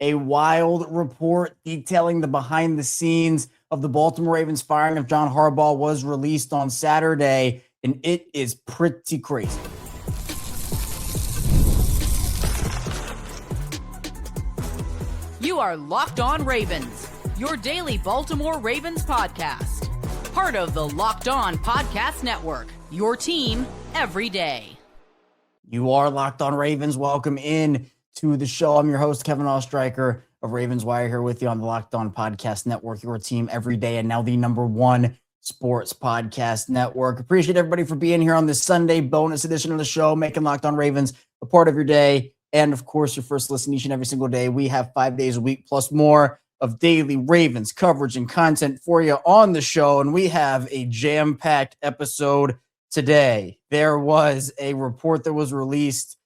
A wild report detailing the behind the scenes of the Baltimore Ravens firing of John Harbaugh was released on Saturday, and it is pretty crazy. You are Locked On Ravens, your daily Baltimore Ravens podcast. Part of the Locked On Podcast Network, your team every day. You are Locked On Ravens. Welcome in to the show. I'm your host, Kevin Oestreicher of Ravens Wire, here with you on the Locked On Podcast Network, your team every day, and now the #1 sports podcast network. Appreciate everybody for being here on this Sunday bonus edition of the show, making Locked On Ravens a part of your day. And of course, your first listen each and every single day. We have 5 days a week plus more of daily Ravens coverage and content for you on the show. And we have a jam-packed episode today. There was a report that was released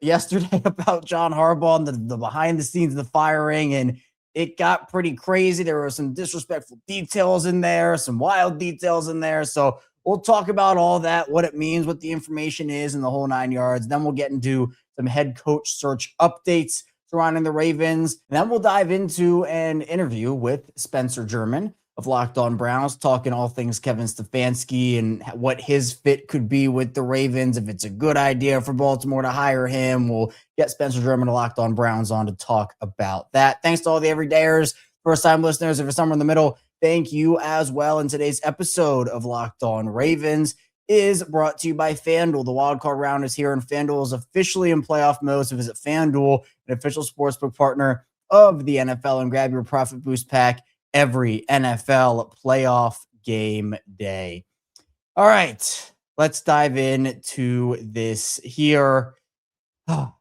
yesterday about John Harbaugh and the behind the scenes of the firing, and it got pretty crazy. There were some disrespectful details in there, some wild details in there. So we'll talk about all that, what it means, what the information is, and the whole 9 yards. Then we'll get into some head coach search updates surrounding the Ravens. And then we'll dive into an interview with Spencer German of Locked On Browns, talking all things Kevin Stefanski and what his fit could be with the Ravens, if it's a good idea for Baltimore to hire him. We'll get Spencer German of Locked On Browns on to talk about that. Thanks to all the everydayers, first-time listeners. If you're somewhere in the middle, thank you as well. And today's episode of Locked On Ravens is brought to you by FanDuel. The wildcard round is here, and FanDuel is officially in playoff mode. So visit FanDuel, an official sportsbook partner of the NFL, and grab your Profit Boost pack every NFL playoff game day. All right, let's dive into this here. Oh,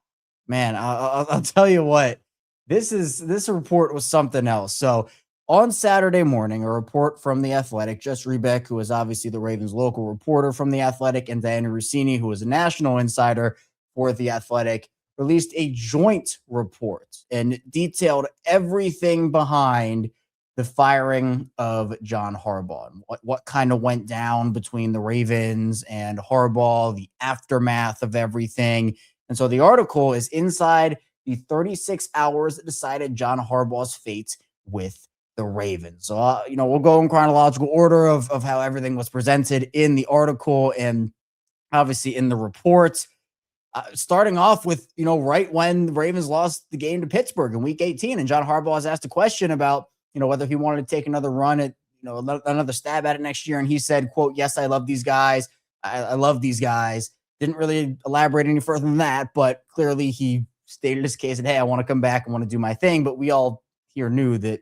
man, I'll tell you what, this report was something else. So on Saturday morning, a report from The Athletic, Jess Rebeck, who is obviously the Ravens local reporter from The Athletic, and Diana Rossini, who is a national insider for The Athletic, released a joint report and detailed everything behind the firing of John Harbaugh, and what kind of went down between the Ravens and Harbaugh, the aftermath of everything. And so the article is inside the 36 hours that decided John Harbaugh's fate with the Ravens. So, we'll go in chronological order of how everything was presented in the article and obviously in the report. Starting off with, right when the Ravens lost the game to Pittsburgh in week 18, and John Harbaugh was asked a question about, whether he wanted to take another run at, another stab at it next year. And he said, quote, "Yes, I love these guys. I love these guys." Didn't really elaborate any further than that, but clearly he stated his case and, hey, I want to come back. I want to do my thing. But we all here knew that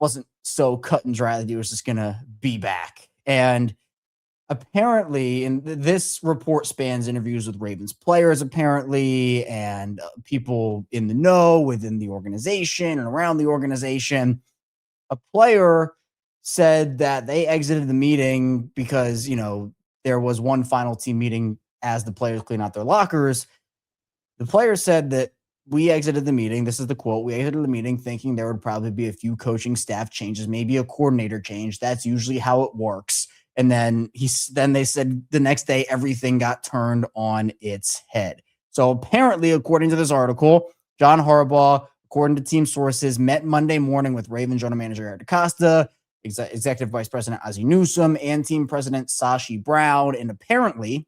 wasn't so cut and dry that he was just going to be back. And apparently, and this report spans interviews with Ravens players, apparently, and people in the know within the organization and around the organization. A player said that they exited the meeting because, there was one final team meeting as the players clean out their lockers. The player said that we exited the meeting. This is the quote. "We exited the meeting thinking there would probably be a few coaching staff changes, maybe a coordinator change. That's usually how it works." And then they said the next day, everything got turned on its head. So apparently, according to this article, John Harbaugh, according to team sources, met Monday morning with Ravens general manager Eric DeCosta, executive vice president Ozzie Newsome, and team president Sashi Brown. And apparently,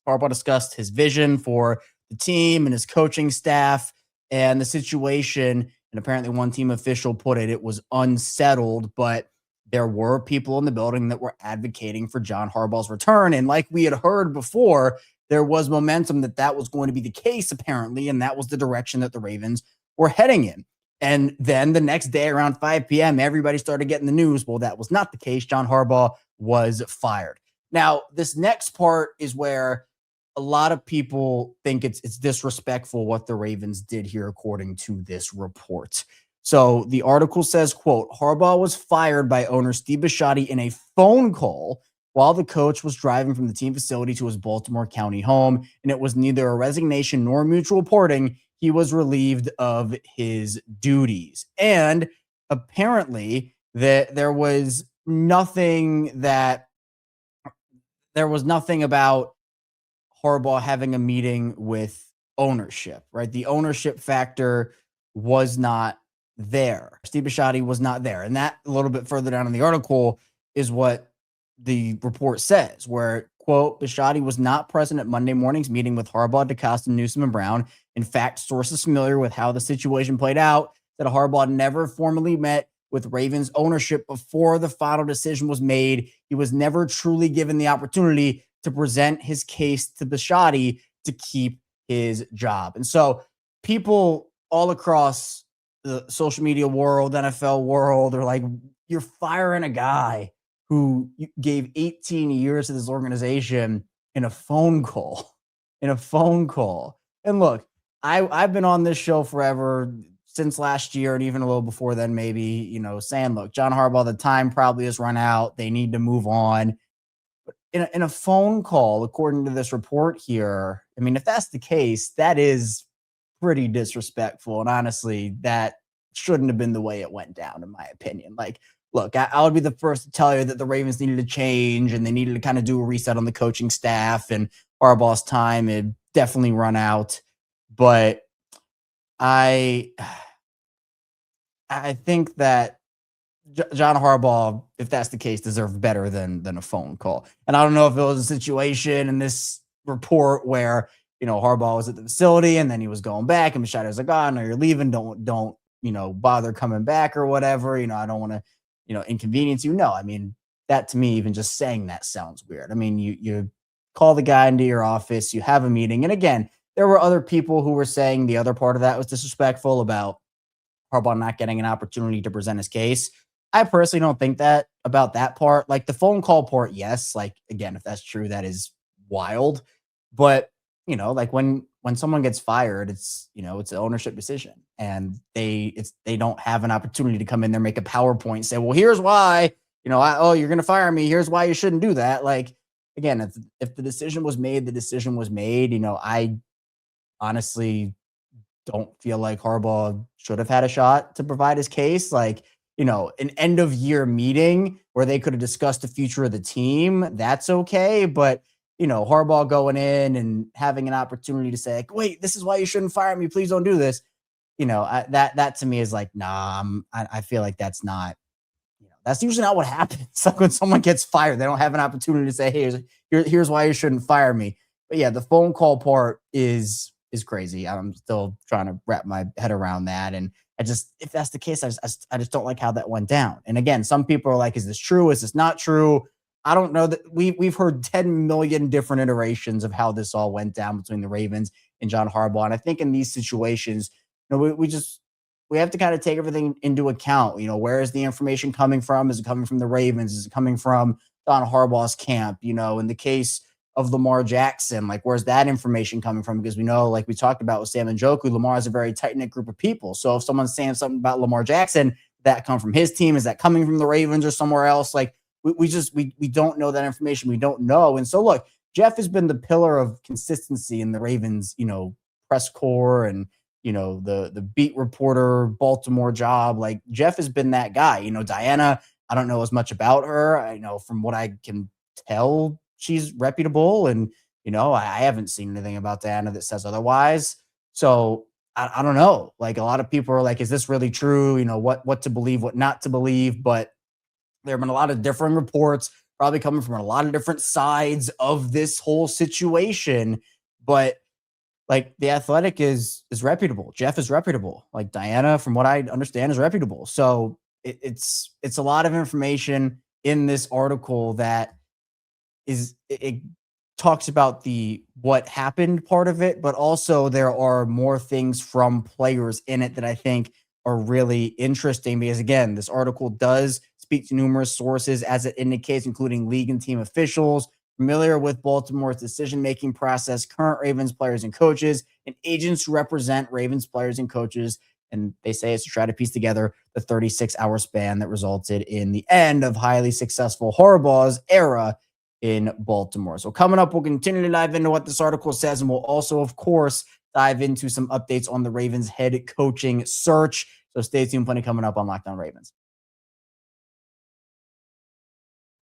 Harbaugh discussed his vision for the team and his coaching staff and the situation. And apparently, one team official put it was unsettled, but there were people in the building that were advocating for John Harbaugh's return. And like we had heard before, there was momentum that was going to be the case, apparently, and that was the direction that the Ravens were heading in. And then the next day around 5 p.m., everybody started getting the news. Well, that was not the case. John Harbaugh was fired. Now, this next part is where a lot of people think it's disrespectful what the Ravens did here, according to this report. So the article says, quote, "Harbaugh was fired by owner Steve Bisciotti in a phone call while the coach was driving from the team facility to his Baltimore County home, and it was neither a resignation nor mutual parting. He was relieved of his duties." And apparently there was nothing about Harbaugh having a meeting with ownership, right? The ownership factor was not there. Steve Bisciotti was not there. And that a little bit further down in the article is what the report says, where, quote, Bisciotti was not present at Monday morning's meeting with Harbaugh, DeCosta, Newsom, and Brown. In fact, sources familiar with how the situation played out said Harbaugh never formally met with Ravens ownership before the final decision was made. He was never truly given the opportunity to present his case to Bisciotti to keep his job. And so people all across the social media world, NFL world, are like, you're firing a guy who gave 18 years to this organization in a phone call. And look, I've been on this show forever, since last year, and even a little before then, maybe, saying, look, John Harbaugh, the time probably has run out. They need to move on. But in a phone call, according to this report here, I mean, if that's the case, that is pretty disrespectful. And honestly, that shouldn't have been the way it went down, in my opinion. Like, look, I would be the first to tell you that the Ravens needed to change and they needed to kind of do a reset on the coaching staff, and Harbaugh's time had definitely run out. But I think that John Harbaugh, if that's the case, deserved better than a phone call. And I don't know if it was a situation in this report where, Harbaugh was at the facility and then he was going back and Bisciotti was like, oh, no, you're leaving. Don't, bother coming back or whatever. I don't want to, inconvenience you. No, I mean, that to me, even just saying that sounds weird. I mean, you call the guy into your office, you have a meeting. And again, there were other people who were saying the other part of that was disrespectful about Harbaugh not getting an opportunity to present his case. I personally don't think that about that part. Like the phone call part, yes. Like, again, if that's true, that is wild. But, like when someone gets fired, it's an ownership decision, and they don't have an opportunity to come in there, make a PowerPoint, and say, well, here's why, you're going to fire me. Here's why you shouldn't do that. Like, again, if the decision was made, the decision was made. I honestly don't feel like Harbaugh should have had a shot to provide his case. Like, an end of year meeting where they could have discussed the future of the team, that's okay. But, Harbaugh going in and having an opportunity to say, like, wait, this is why you shouldn't fire me. Please don't do this. That to me is like, nah, I feel like that's not, that's usually not what happens. Like when someone gets fired, they don't have an opportunity to say, hey, here's why you shouldn't fire me. But yeah, the phone call part is crazy. I'm still trying to wrap my head around that. And if that's the case, I just don't like how that went down. And again, some people are like, is this true? Is this not true? I don't know. That we've heard 10 million different iterations of how this all went down between the Ravens and John Harbaugh. And I think in these situations, we have to kind of take everything into account. Where is the information coming from? Is it coming from the Ravens? Is it coming from John Harbaugh's camp? In the case of Lamar Jackson, like, where's that information coming from? Because we know, like we talked about with Sam and Njoku, Lamar is a very tight-knit group of people. So if someone's saying something about Lamar Jackson, that come from his team? Is that coming from the Ravens or somewhere else? Like, we don't know that information. We don't know. And so, look, Jeff has been the pillar of consistency in the Ravens, press corps and, the beat reporter Baltimore job. Like, Jeff has been that guy. Diana, I don't know as much about her. I know from what I can tell, she's reputable, and I haven't seen anything about Diana that says otherwise. So I don't know. Like, a lot of people are like, is this really true? What to believe, what not to believe. But there have been a lot of different reports, probably coming from a lot of different sides of this whole situation. But like, The Athletic is reputable. Jeff is reputable. Like, Diana, from what I understand, is reputable. So it's a lot of information in this article that it talks about the what happened part of it, but also there are more things from players in it that I think are really interesting, because again, this article does speak to numerous sources, as it indicates, including league and team officials familiar with Baltimore's decision-making process, current Ravens players and coaches, and agents who represent Ravens players and coaches. And they say it's to try to piece together the 36-hour span that resulted in the end of highly successful Harbaugh's era in Baltimore. So coming up, we'll continue to dive into what this article says, and we'll also, of course, dive into some updates on the Ravens head coaching search. So stay tuned, plenty coming up on Locked On Ravens.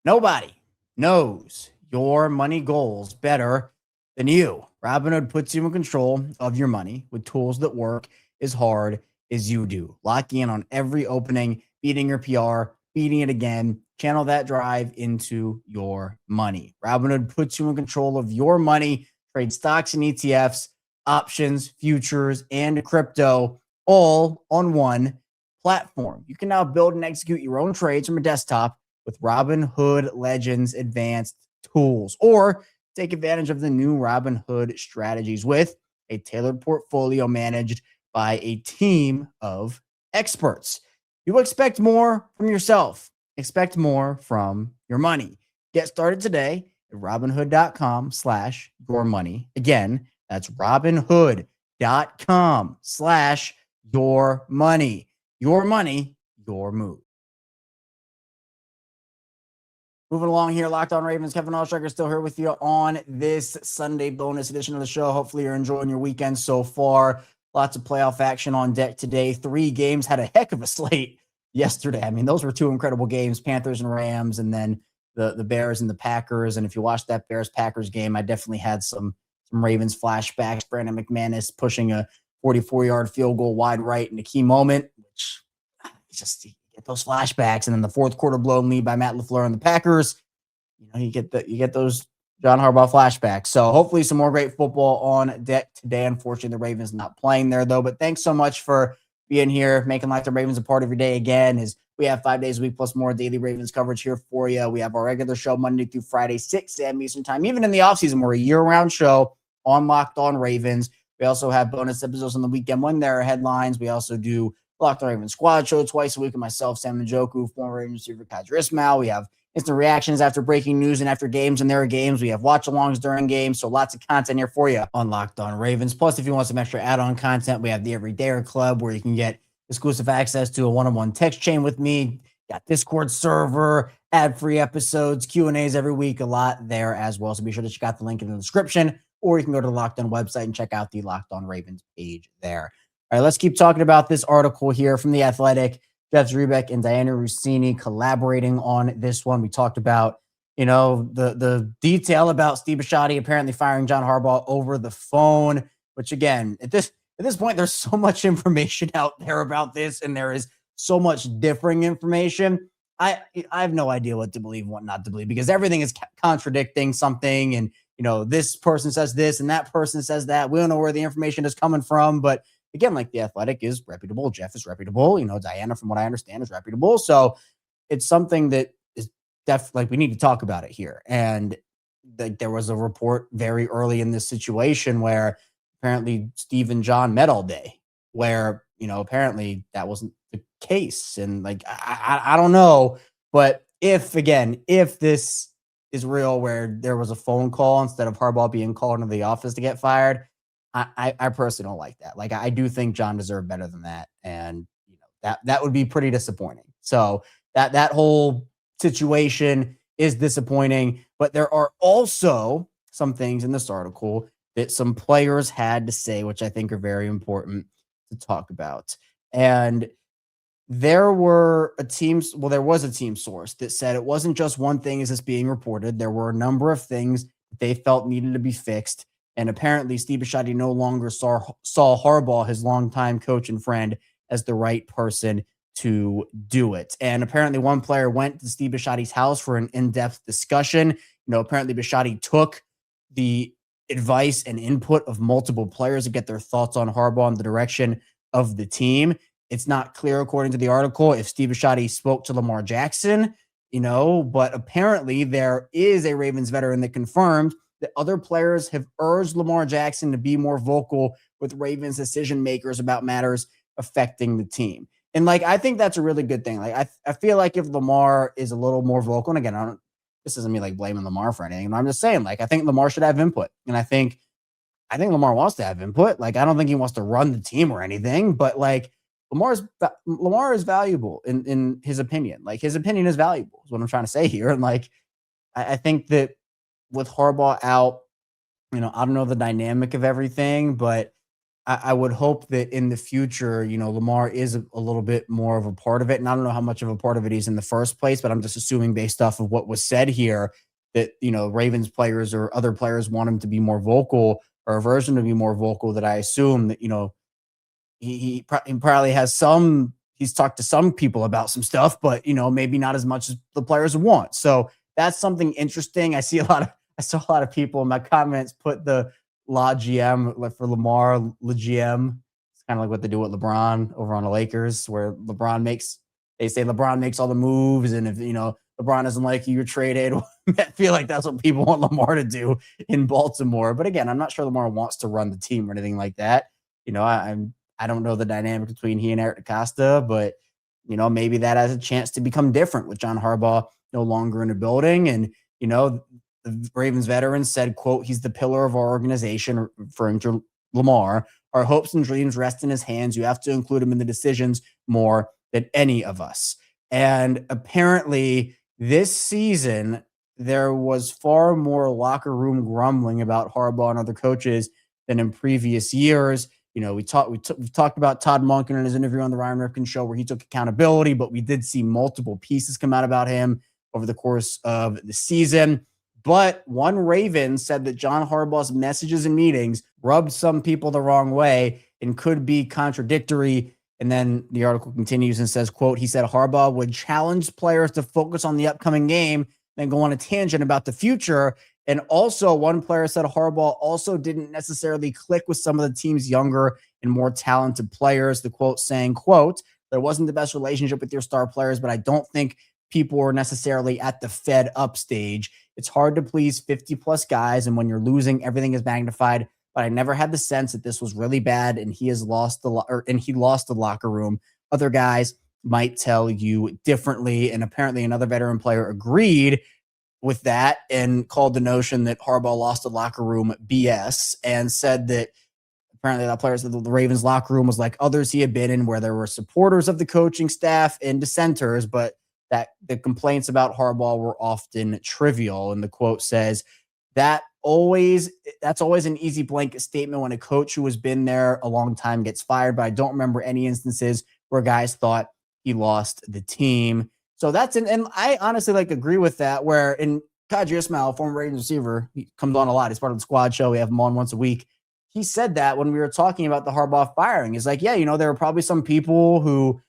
Nobody knows your money goals better than you. Robinhood puts you in control of your money with tools that work as hard as you do. Locking in on every opening, beating your PR, beating it again. Channel that drive into your money. Robinhood puts you in control of your money. Trade stocks and ETFs, options, futures, and crypto all on one platform. You can now build and execute your own trades from a desktop with Robinhood Legends advanced tools, or take advantage of the new Robinhood strategies with a tailored portfolio managed by a team of experts. You expect more from yourself. Expect more from your money. Get started today at Robinhood.com/yourmoney. Again, that's Robinhood.com/yourmoney. Your money, your move. Moving along here, Locked On Ravens. Kevin Oestreicher still here with you on this Sunday bonus edition of the show. Hopefully you're enjoying your weekend so far. Lots of playoff action on deck today. 3 games, had a heck of a slate yesterday. I mean, those were 2 incredible games, Panthers and Rams, and then the Bears and the Packers. And if you watched that Bears-Packers game, I definitely had some Ravens flashbacks. Brandon McManus pushing a 44-yard field goal wide right in a key moment, which just you get those flashbacks. And then the fourth quarter blown lead by Matt LaFleur and the Packers. You get those John Harbaugh flashbacks. So hopefully some more great football on deck today. Unfortunately, the Ravens not playing there though. But thanks so much for being here, making Locked On Ravens a part of your day again. As we have 5 days a week plus more daily Ravens coverage here for you. We have our regular show Monday through Friday, 6 a.m. Eastern time. Even in the offseason, we're a year-round show on Locked On Ravens. We also have bonus episodes on the weekend when there are headlines. We also do Locked On Ravens Squad Show twice a week with myself, Sam Njoku, former Ravens receiver Kaiser Ismail. We have instant reactions after breaking news and after games, and there are games. We have watch-alongs during games, so lots of content here for you on Locked On Ravens. Plus, if you want some extra add-on content, we have the Everydayer Club where you can get exclusive access to a one-on-one text chain with me. Got Discord server, ad-free episodes, Q&As every week, a lot there as well. So be sure to check out the link in the description, or you can go to the Locked On website and check out the Locked On Ravens page there. All right, let's keep talking about this article here from The Athletic. Jeff Zrebiec and Diana Rossini collaborating on this one. We talked about, the detail about Steve Bisciotti apparently firing John Harbaugh over the phone, which again, at this point, there's so much information out there about this, and there is so much differing information. I have no idea what to believe and what not to believe, because everything is contradicting something. And, this person says this and that person says that. We don't know where the information is coming from. But again, like The Athletic is reputable. Jeff is reputable. Diana, from what I understand, is reputable. So it's something that is definitely, we need to talk about it here. And there was a report very early in this situation where apparently Steve and John met all day, where, apparently that wasn't the case. And I don't know, but if this is real, where there was a phone call instead of Harbaugh being called into the office to get fired, I personally don't like that. I do think John deserved better than that. And that would be pretty disappointing. So that whole situation is disappointing, but there are also some things in this article that some players had to say, which I think are very important to talk about. And there was a team source that said it wasn't just one thing as it's being reported. There were a number of things that they felt needed to be fixed. And apparently Steve Bisciotti no longer saw Harbaugh, his longtime coach and friend, as the right person to do it. And apparently one player went to Steve Bisciotti's house for an in-depth discussion. Apparently Bisciotti took the advice and input of multiple players to get their thoughts on Harbaugh and the direction of the team. It's not clear, according to the article, if Steve Bisciotti spoke to Lamar Jackson, but apparently there is a Ravens veteran that confirmed that other players have urged Lamar Jackson to be more vocal with Ravens decision makers about matters affecting the team. And I think that's a really good thing. I feel like if Lamar is a little more vocal, and again, this isn't me blaming Lamar for anything, I'm just saying, I think Lamar should have input. And I think Lamar wants to have input. I don't think he wants to run the team or anything, but Lamar is valuable in his opinion. His opinion is valuable is what I'm trying to say here. And I think that with Harbaugh out, I don't know the dynamic of everything, but I would hope that in the future, Lamar is a little bit more of a part of it. And I don't know how much of a part of it he's in the first place, but I'm just assuming based off of what was said here that, Ravens players or other players want him to be more vocal, or a version to be more vocal, that I assume that, he probably has some, he's talked to some people about some stuff, but maybe not as much as the players want. So that's something interesting. I saw a lot of people in my comments put the La GM, like for Lamar, La GM. It's kind of like what they do with LeBron over on the Lakers, where they say LeBron makes all the moves, and if LeBron doesn't like you, you're traded. I feel like that's what people want Lamar to do in Baltimore. But again, I'm not sure Lamar wants to run the team or anything like that. I don't know the dynamic between he and Eric DaCosta, but maybe that has a chance to become different with John Harbaugh no longer in the building. And the Ravens veteran said, quote, "He's the pillar of our organization," referring to Lamar. "Our hopes and dreams rest in his hands. You have to include him in the decisions more than any of us." And apparently this season, there was far more locker room grumbling about Harbaugh and other coaches than in previous years. We talked about Todd Monken in his interview on the Ryan Ripken show, where he took accountability, but we did see multiple pieces come out about him over the course of the season. But one Raven said that John Harbaugh's messages and meetings rubbed some people the wrong way and could be contradictory. And then the article continues and says, quote, "He said Harbaugh would challenge players to focus on the upcoming game, then go on a tangent about the future." And also, one player said Harbaugh also didn't necessarily click with some of the team's younger and more talented players. The quote saying, quote, "There wasn't the best relationship with your star players, but I don't think people were necessarily at the fed up stage. It's hard to please 50 plus guys, and when you're losing, everything is magnified. But I never had the sense that this was really bad, and he lost the locker room. Other guys might tell you differently." And apparently another veteran player agreed with that and called the notion that Harbaugh lost the locker room BS, and said that apparently that player said that the Ravens locker room was like others he had been in, where there were supporters of the coaching staff and dissenters, but that the complaints about Harbaugh were often trivial. And the quote says, that's always an easy blanket statement when a coach who has been there a long time gets fired, but I don't remember any instances where guys thought he lost the team." So and I honestly agree with that, where in Kadri Ismail, former Ravens receiver, he comes on a lot. He's part of the squad show. We have him on once a week. He said that when we were talking about the Harbaugh firing. He's like, yeah, there were probably some people who,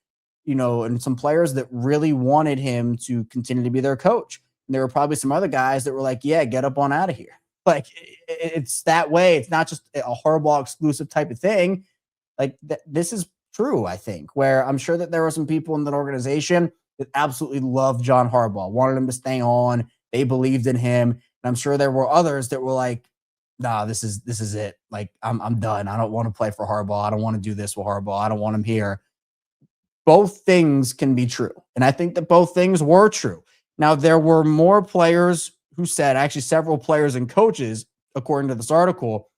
and some players that really wanted him to continue to be their coach. And there were probably some other guys that were like, yeah, get up on out of here. It's that way. It's not just a Harbaugh exclusive type of thing. This is true, I think, where I'm sure that there were some people in that organization that absolutely loved John Harbaugh, wanted him to stay on. They believed in him. And I'm sure there were others that were like, nah, this is it. I'm done. I don't want to play for Harbaugh. I don't want to do this with Harbaugh. I don't want him here. Both things can be true. And I think that both things were true. Now, there were more players who said, actually several players and coaches, according to this article,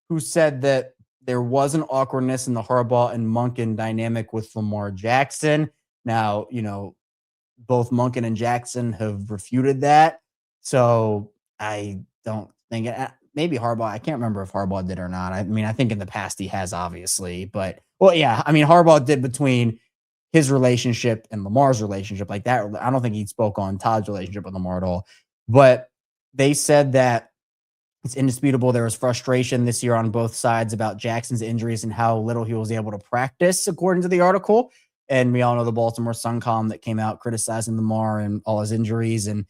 who said that there was an awkwardness in the Harbaugh and Monken dynamic with Lamar Jackson. Now, both Monken and Jackson have refuted that. So I don't think it, maybe Harbaugh, I can't remember if Harbaugh did or not. I think in the past he has, obviously, but Harbaugh did between his relationship and Lamar's relationship like that. I don't think he spoke on Todd's relationship with Lamar at all, but they said that it's indisputable there was frustration this year on both sides about Jackson's injuries and how little he was able to practice, according to the article. And we all know the Baltimore Sun column that came out criticizing Lamar and all his injuries. And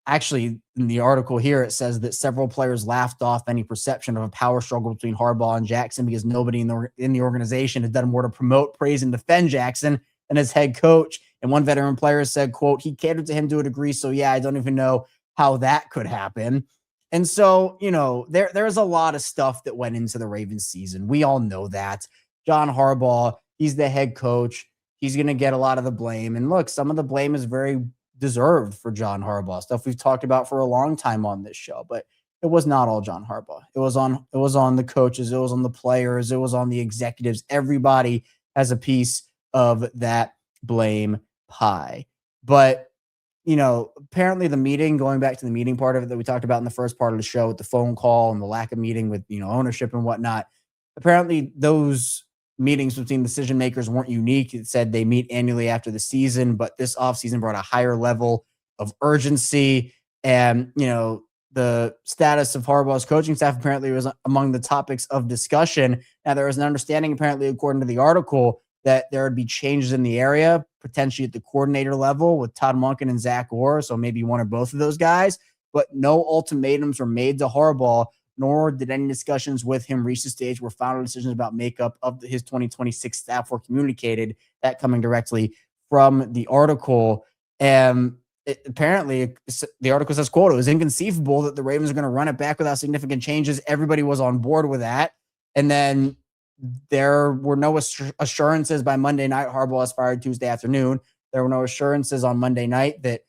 actually, in the article here, it says that several players laughed off any perception of a power struggle between Harbaugh and Jackson because nobody in the organization has done more to promote, praise, and defend Jackson than his head coach. And one veteran player said, quote, "He catered to him to a degree, so yeah, I don't even know how that could happen." And so, there's a lot of stuff that went into the Ravens season. We all know that. John Harbaugh, he's the head coach. He's going to get a lot of the blame. And look, some of the blame is very deserved for John Harbaugh, stuff we've talked about for a long time on this show, but it was not all John Harbaugh. It was on the coaches. It was on the players. It was on the executives. Everybody has a piece of that blame pie. But, apparently the meeting, going back to the meeting part of it that we talked about in the first part of the show with the phone call and the lack of meeting with, ownership and whatnot, apparently those meetings between decision makers weren't unique. It said they meet annually after the season, but this offseason brought a higher level of urgency. And, the status of Harbaugh's coaching staff apparently was among the topics of discussion. Now, there was an understanding, apparently, according to the article, that there would be changes in the area, potentially at the coordinator level with Todd Monken and Zach Orr, so maybe one or both of those guys. But no ultimatums were made to Harbaugh, nor did any discussions with him reach the stage where final decisions about makeup of his 2026 staff were communicated. That coming directly from the article. Apparently, the article says, quote, "It was inconceivable that the Ravens are going to run it back without significant changes." Everybody was on board with that. And then there were no assurances by Monday night Harbaugh was fired Tuesday afternoon. There were no assurances on Monday night that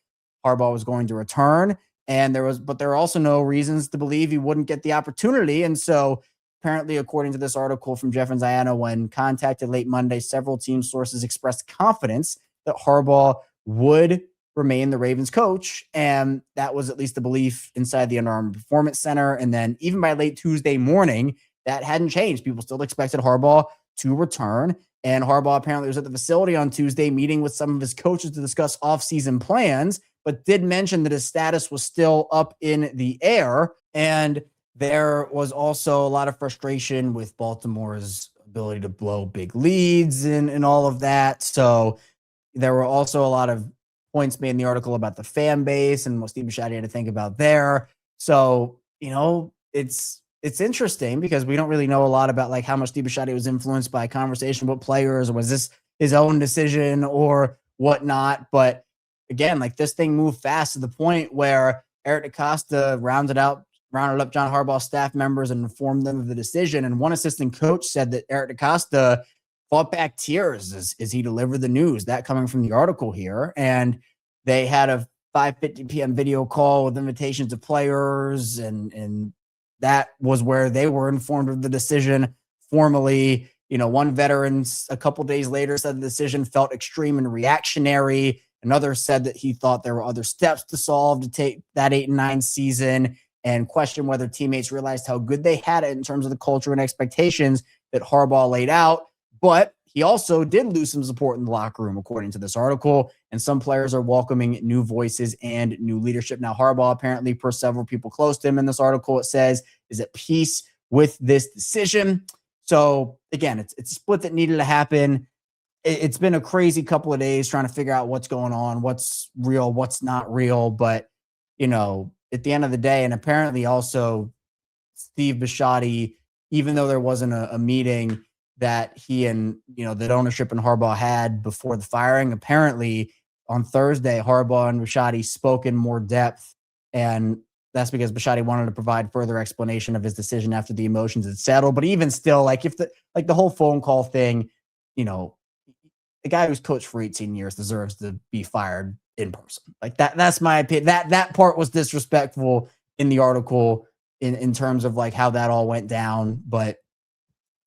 Harbaugh was going to return. But there are also no reasons to believe he wouldn't get the opportunity. And so apparently, according to this article from Jeff and Ziana, when contacted late Monday, several team sources expressed confidence that Harbaugh would remain the Ravens coach. And that was at least the belief inside the Under Armour Performance Center. And then even by late Tuesday morning, that hadn't changed. People still expected Harbaugh to return. And Harbaugh apparently was at the facility on Tuesday meeting with some of his coaches to discuss offseason plans, but did mention that his status was still up in the air. And there was also a lot of frustration with Baltimore's ability to blow big leads and all of that. So there were also a lot of points made in the article about the fan base and what Steve Bisciotti had to think about there. So, it's interesting because we don't really know a lot about like how much Steve Bisciotti was influenced by conversation with players, or was this his own decision or whatnot. But again, like this thing moved fast to the point where Eric DeCosta rounded up John Harbaugh's staff members and informed them of the decision. And one assistant coach said that Eric DeCosta fought back tears as he delivered the news. That coming from the article here. And they had a 5:50 p.m. video call with invitations to players, and that was where they were informed of the decision formally. One veteran a couple days later said the decision felt extreme and reactionary. Another said that he thought there were other steps to solve to take that 8-9 season, and questioned whether teammates realized how good they had it in terms of the culture and expectations that Harbaugh laid out. But he also did lose some support in the locker room, according to this article, and some players are welcoming new voices and new leadership. Now, Harbaugh, apparently, per several people close to him in this article, it says, is at peace with this decision. So, again, it's a split that needed to happen. It's been a crazy couple of days trying to figure out what's going on, what's real, what's not real. But, at the end of the day, and apparently also Steve Bisciotti, even though there wasn't a meeting that he and, that ownership and Harbaugh had before the firing, apparently on Thursday, Harbaugh and Bisciotti spoke in more depth. And that's because Bisciotti wanted to provide further explanation of his decision after the emotions had settled. But even still, like if the whole phone call thing, the guy who's coached for 18 years deserves to be fired in person. Like that's my opinion. That part was disrespectful in the article in terms of like how that all went down. But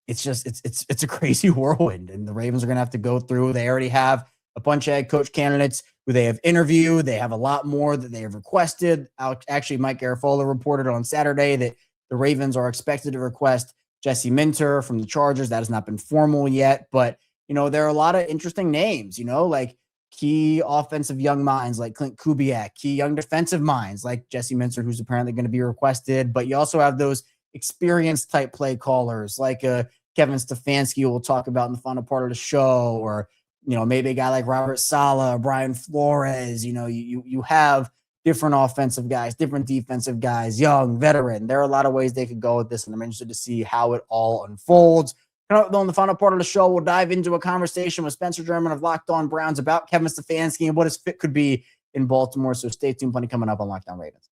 it's just, it's a crazy whirlwind, and the Ravens are going to have to go through. They already have a bunch of head coach candidates who they have interviewed. They have a lot more that they have requested. Actually, Mike Garafolo reported on Saturday that the Ravens are expected to request Jesse Minter from the Chargers. That has not been formal yet, but there are a lot of interesting names, like key offensive young minds like Clint Kubiak, key young defensive minds like Jesse Minter, who's apparently going to be requested. But you also have those experienced type play callers like Kevin Stefanski, who we'll talk about in the final part of the show, or maybe a guy like Robert Saleh, Brian Flores. You have different offensive guys, different defensive guys, young, veteran. There are a lot of ways they could go with this, and I'm interested to see how it all unfolds. In the final part of the show, we'll dive into a conversation with Spencer German of Locked On Browns about Kevin Stefanski and what his fit could be in Baltimore. So stay tuned. Plenty coming up on Locked On Ravens.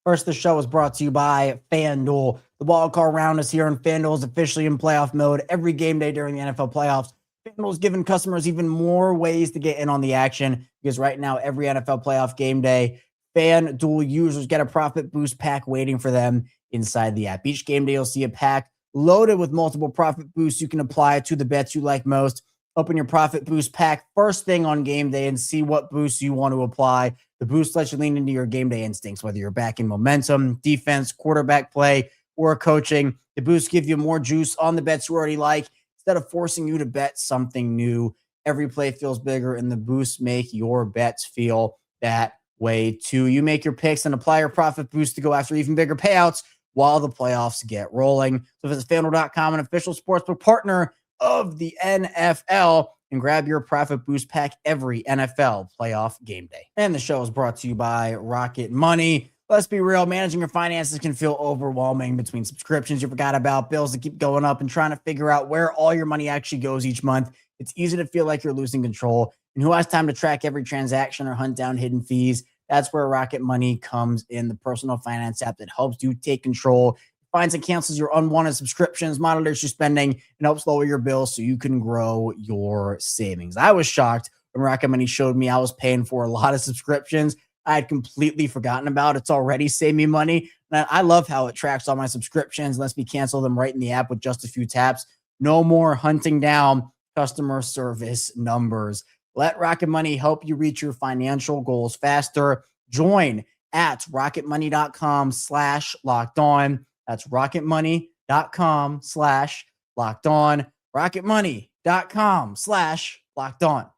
First, the show is brought to you by FanDuel. The wild card round is here, and FanDuel is officially in playoff mode every game day during the NFL playoffs. FanDuel is giving customers even more ways to get in on the action, because right now, every NFL playoff game day, FanDuel users get a profit boost pack waiting for them inside the app. Each game day, you'll see a pack loaded with multiple profit boosts you can apply to the bets you like most. Open your profit boost pack first thing on game day and see what boosts you want to apply. The boost lets you lean into your game day instincts, whether you're backing momentum, defense, quarterback play, or coaching. The boosts give you more juice on the bets you already like instead of forcing you to bet something new. Every play feels bigger, and the boosts make your bets feel that way too. You make your picks and apply your profit boost to go after even bigger payouts while the playoffs get rolling. So visit FanDuel.com, an official sportsbook partner of the NFL, and grab your profit boost pack every NFL playoff game day. And the show is brought to you by Rocket Money. Let's be real, managing your finances can feel overwhelming between subscriptions you forgot about, bills that keep going up, and trying to figure out where all your money actually goes each month. It's easy to feel like you're losing control. And who has time to track every transaction or hunt down hidden fees? That's where Rocket Money comes in, the personal finance app that helps you take control, finds and cancels your unwanted subscriptions, monitors your spending, and helps lower your bills so you can grow your savings. I was shocked when Rocket Money showed me I was paying for a lot of subscriptions I had completely forgotten about. It's already saved me money. And I love how it tracks all my subscriptions, lets me cancel them right in the app with just a few taps. No more hunting down customer service numbers. Let Rocket Money help you reach your financial goals faster. Join at rocketmoney.com/lockedon. That's rocketmoney.com/lockedon. rocketmoney.com/lockedon.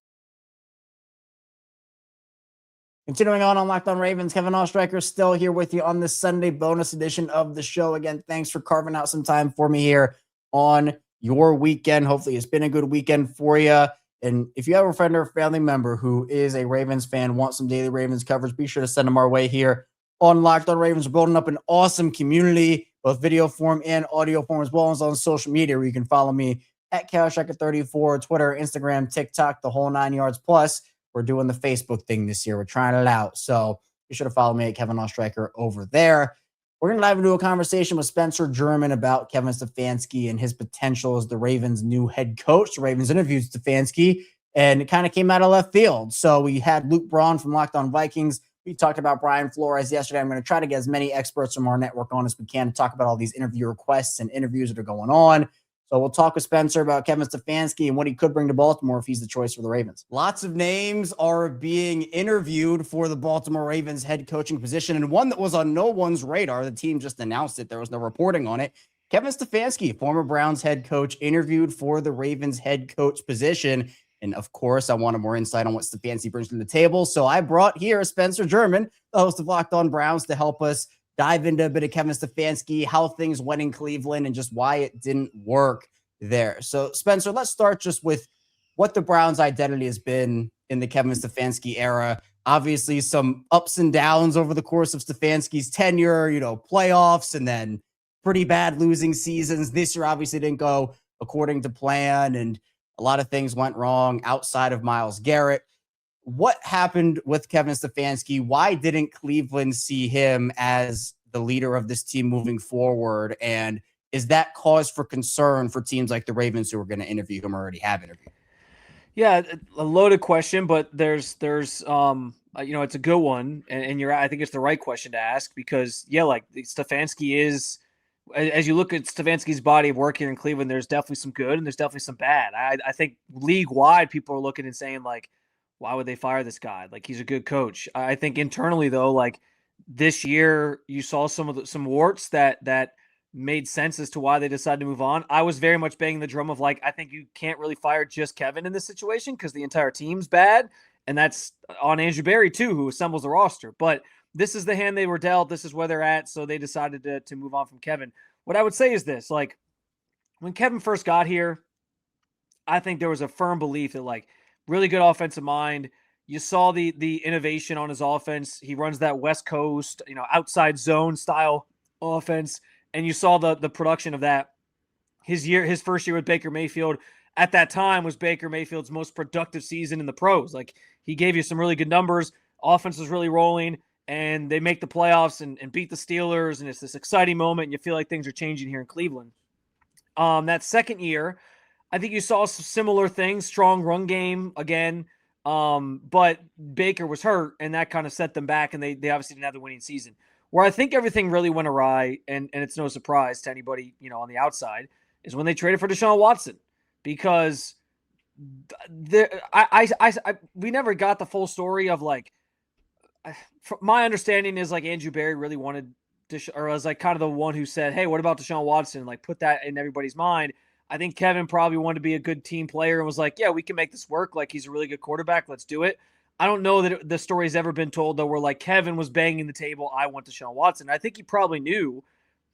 Continuing on Locked On Ravens, Kevin Oestreicher still here with you on this Sunday bonus edition of the show. Again, thanks for carving out some time for me here on your weekend. Hopefully it's been a good weekend for you. And if you have a friend or family member who is a Ravens fan, wants some daily Ravens coverage, be sure to send them our way here on Locked On Ravens. We're building up an awesome community, both video form and audio form, as well as on social media, where you can follow me at KalShacker34, Twitter, Instagram, TikTok, the whole 9 yards. Plus, we're doing the Facebook thing this year. We're trying it out. So be sure to follow me at Kevin Oestreicher over there. We're going to dive into a conversation with Spencer German about Kevin Stefanski and his potential as the Ravens' new head coach. The Ravens interviewed Stefanski, and it kind of came out of left field. So we had Luke Braun from Locked On Vikings. We talked about Brian Flores yesterday. I'm going to try to get as many experts from our network on as we can to talk about all these interview requests and interviews that are going on. So we'll talk with Spencer about Kevin Stefanski and what he could bring to Baltimore if he's the choice for the Ravens. Lots of names are being interviewed for the Baltimore Ravens head coaching position, and one that was on no one's radar. The team just announced it. There was no reporting on it. Kevin Stefanski, former Browns head coach, interviewed for the Ravens head coach position. And of course, I wanted more insight on what Stefanski brings to the table. So I brought here Spencer German, the host of Locked On Browns, to help us dive into a bit of Kevin Stefanski, how things went in Cleveland, and just why it didn't work there. So, Spencer, let's start just with what the Browns' identity has been in the Kevin Stefanski era. Obviously, some ups and downs over the course of Stefanski's tenure, playoffs and then pretty bad losing seasons. This year obviously didn't go according to plan, and a lot of things went wrong outside of Myles Garrett. What happened with Kevin Stefanski? Why didn't Cleveland see him as the leader of this team moving forward? And is that cause for concern for teams like the Ravens who are going to interview him or already have interviewed? Yeah, a loaded question, but there's it's a good one, and I think it's the right question to ask because Stefanski is, as you look at Stefanski's body of work here in Cleveland, there's definitely some good and there's definitely some bad. I think league wide people are looking and saying why would they fire this guy? He's a good coach. I think internally though, this year you saw some warts that made sense as to why they decided to move on. I was very much banging the drum of I think you can't really fire just Kevin in this situation because the entire team's bad. And that's on Andrew Berry too, who assembles the roster. But this is the hand they were dealt. This is where they're at. So they decided to move on from Kevin. What I would say is this, when Kevin first got here, I think there was a firm belief that really good offensive mind. You saw the innovation on his offense. He runs that West Coast, outside zone style offense. And you saw the production of that. His first year with Baker Mayfield at that time was Baker Mayfield's most productive season in the pros. He gave you some really good numbers. Offense was really rolling, and they make the playoffs and beat the Steelers. And it's this exciting moment. And you feel like things are changing here in Cleveland. That second year, I think you saw some similar things, strong run game again. But Baker was hurt, and that kind of set them back, and they obviously didn't have the winning season. Where I think everything really went awry, and it's no surprise to anybody, on the outside, is when they traded for Deshaun Watson. Because we never got the full story of my understanding is Andrew Berry really wanted or was kind of the one who said, hey, what about Deshaun Watson? Put that in everybody's mind. I think Kevin probably wanted to be a good team player and was yeah, we can make this work. He's a really good quarterback. Let's do it. I don't know that the story's ever been told, though, where like Kevin was banging the table, I want Deshaun Watson. I think he probably knew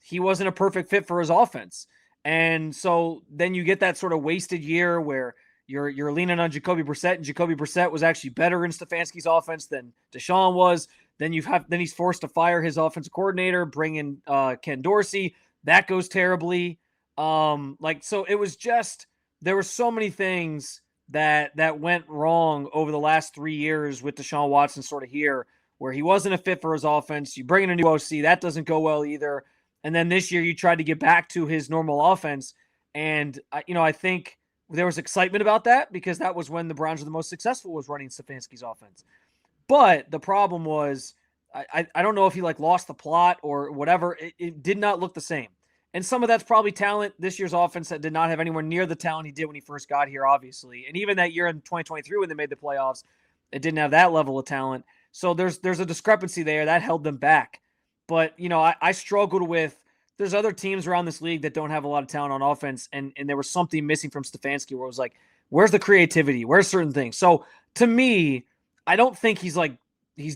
he wasn't a perfect fit for his offense. And so then you get that sort of wasted year where you're leaning on Jacoby Brissett, and Jacoby Brissett was actually better in Stefanski's offense than Deshaun was. Then he's forced to fire his offensive coordinator, bring in Ken Dorsey. That goes terribly. So it was just, there were so many things that went wrong over the last 3 years with Deshaun Watson sort of here, where he wasn't a fit for his offense. You bring in a new OC, that doesn't go well either. And then this year you tried to get back to his normal offense. And, I think there was excitement about that because that was when the Browns were the most successful, was running Stefanski's offense. But the problem was, I don't know if he lost the plot or whatever. It did not look the same. And some of that's probably talent. This year's offense that did not have anywhere near the talent he did when he first got here, obviously. And even that year in 2023 when they made the playoffs, it didn't have that level of talent. So there's a discrepancy there that held them back. But, I struggled with, there's other teams around this league that don't have a lot of talent on offense. And there was something missing from Stefanski where it was like, where's the creativity? Where's certain things? So to me, I don't think he's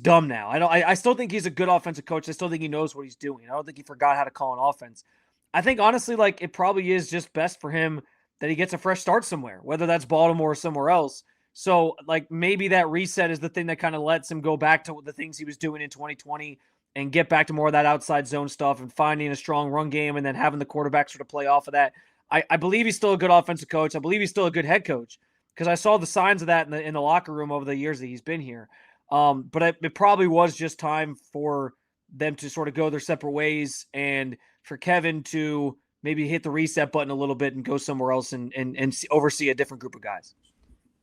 dumb now. I still think he's a good offensive coach. I still think he knows what he's doing. I don't think he forgot how to call an offense. I think honestly, it probably is just best for him that he gets a fresh start somewhere, whether that's Baltimore or somewhere else. So maybe that reset is the thing that kind of lets him go back to the things he was doing in 2020 and get back to more of that outside zone stuff and finding a strong run game and then having the quarterback sort of play off of that. I believe he's still a good offensive coach. I believe he's still a good head coach because I saw the signs of that in the locker room over the years that he's been here. But it probably was just time for them to sort of go their separate ways and for Kevin to maybe hit the reset button a little bit and go somewhere else and oversee a different group of guys.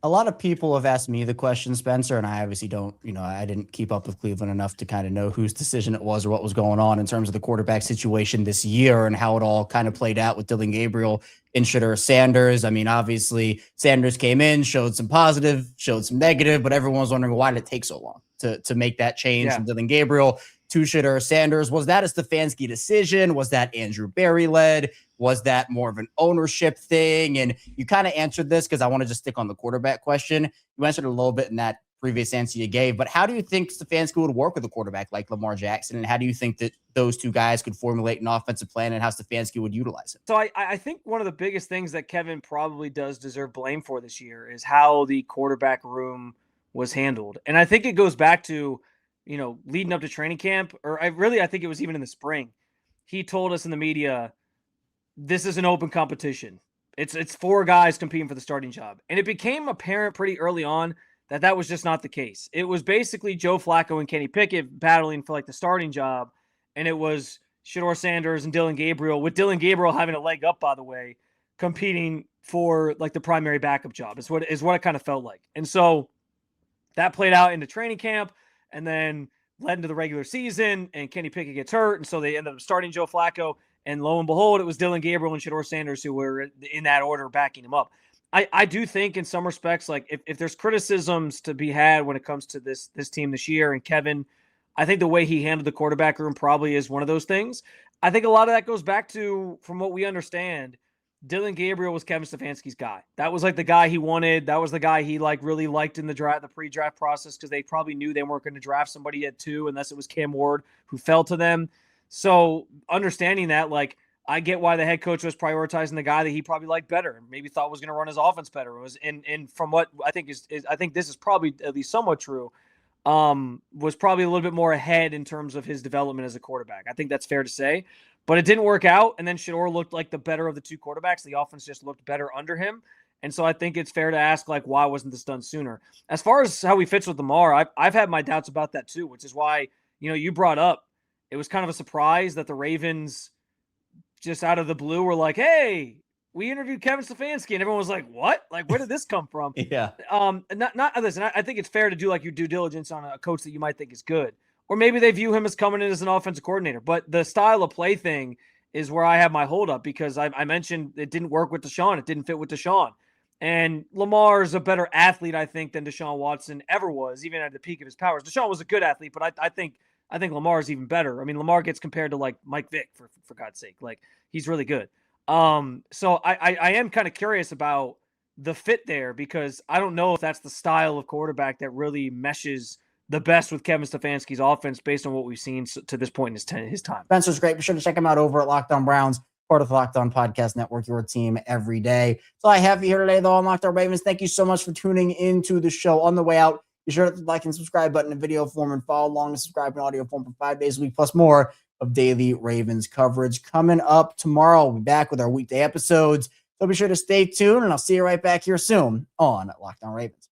A lot of people have asked me the question, Spencer, and I obviously don't, I didn't keep up with Cleveland enough to kind of know whose decision it was or what was going on in terms of the quarterback situation this year and how it all kind of played out with Dillon Gabriel and Shedeur Sanders. I mean, obviously Sanders came in, showed some positive, showed some negative, but everyone was wondering why did it take so long to make that change from Dillon Gabriel to Shedeur Sanders. Was that a Stefanski decision? Was that Andrew Berry led? Was that more of an ownership thing? And you kind of answered this because I want to just stick on the quarterback question. You answered a little bit in that previous answer you gave, but how do you think Stefanski would work with a quarterback like Lamar Jackson? And how do you think that those two guys could formulate an offensive plan and how Stefanski would utilize it? So I think one of the biggest things that Kevin probably does deserve blame for this year is how the quarterback room was handled. And I think it goes back to, leading up to training camp, or I think it was even in the spring. He told us in the media, this is an open competition. It's 4 guys competing for the starting job. And it became apparent pretty early on that was just not the case. It was basically Joe Flacco and Kenny Pickett battling for the starting job. And it was Shedeur Sanders and Dillon Gabriel, with Dillon Gabriel having a leg up, by the way, competing for the primary backup job is what it kind of felt like. And so that played out into training camp and then led into the regular season, and Kenny Pickett gets hurt. And so they ended up starting Joe Flacco. And lo and behold, it was Dillon Gabriel and Shedeur Sanders who were in that order backing him up. I do think in some respects, if there's criticisms to be had when it comes to this team this year and Kevin, I think the way he handled the quarterback room probably is one of those things. I think a lot of that goes back to, from what we understand, Dillon Gabriel was Kevin Stefanski's guy. That was the guy he wanted. That was the guy he really liked in the draft, the pre-draft process, because they probably knew they weren't going to draft somebody at 2 unless it was Cam Ward who fell to them. So understanding that, I get why the head coach was prioritizing the guy that he probably liked better and maybe thought was going to run his offense better. It was, and from what I think I think this is probably at least somewhat true, was probably a little bit more ahead in terms of his development as a quarterback. I think that's fair to say, but it didn't work out. And then Shedeur looked like the better of the 2 quarterbacks. The offense just looked better under him. And so I think it's fair to ask, why wasn't this done sooner? As far as how he fits with Lamar, I've had my doubts about that too, which is why, you brought up, it was kind of a surprise that the Ravens just out of the blue were like, hey, we interviewed Kevin Stefanski, and everyone was like, what? Where did this come from? Yeah. Listen, I think it's fair to do your due diligence on a coach that you might think is good. Or maybe they view him as coming in as an offensive coordinator. But the style of play thing is where I have my holdup, because I mentioned it didn't work with Deshaun. It didn't fit with Deshaun. And Lamar's a better athlete, I think, than Deshaun Watson ever was, even at the peak of his powers. Deshaun was a good athlete, but I think Lamar's even better. I mean, Lamar gets compared to Mike Vick, for God's sake. He's really good. So I am kind of curious about the fit there, because I don't know if that's the style of quarterback that really meshes the best with Kevin Stefanski's offense based on what we've seen to this point in his time. Spencer's great. Be sure to check him out over at Locked On Browns, part of the Locked On Podcast Network, your team every day. So I have you here today, though, on Locked On Ravens. Thank you so much for tuning into the show. On the way out, be sure to hit the like and subscribe button in video form and follow along and subscribe in audio form for 5 days a week, plus more of daily Ravens coverage. Coming up tomorrow, we'll be back with our weekday episodes. So be sure to stay tuned, and I'll see you right back here soon on Locked On Ravens.